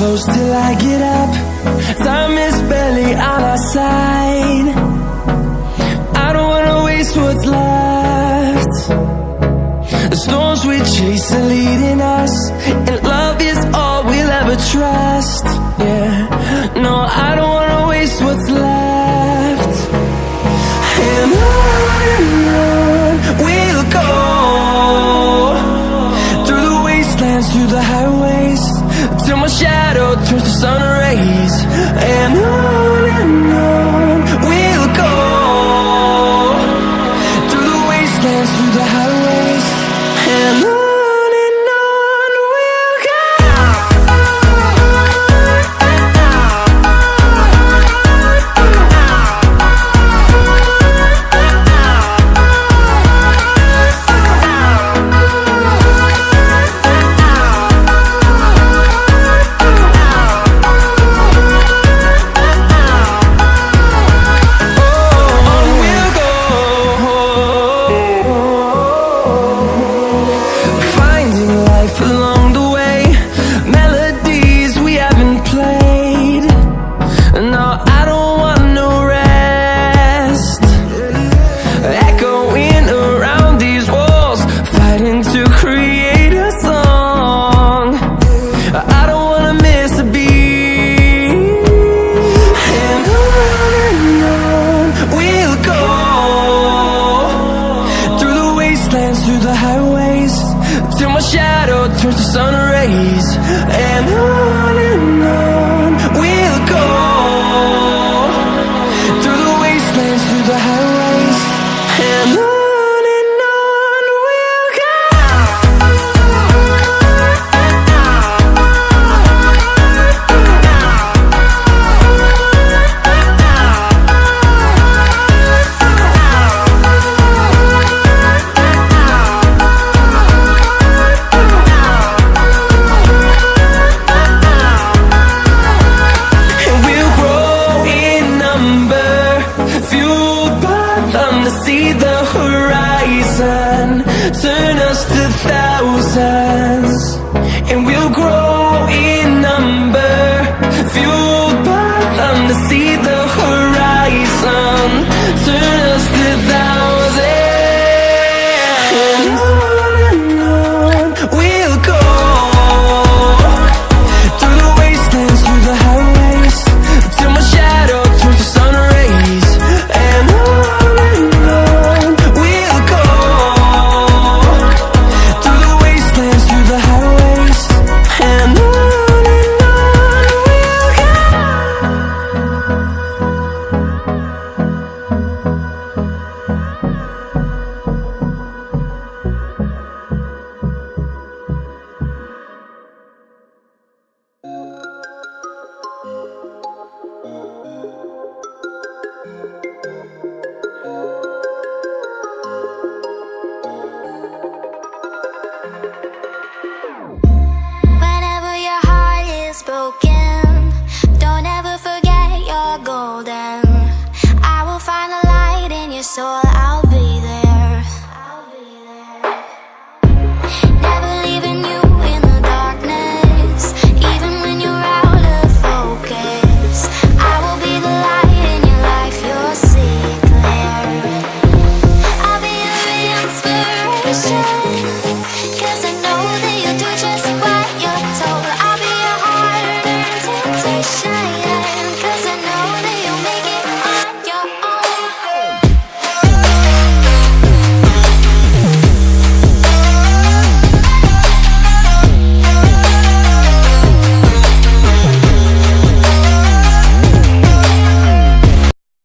close till I get up. Time is barely on our side. I don't wanna waste what's left. The storms we chase are leading us, and love is all we'll ever trust. Yeah, no, I don't wanna waste what's left. And on we'll go, through the wastelands, through the highways, till my shadow turns to sun rays. And on we'll go, through the wastelands, through the highways, and on we'll go. Through the highways, till my shadow turns to sun rays. And on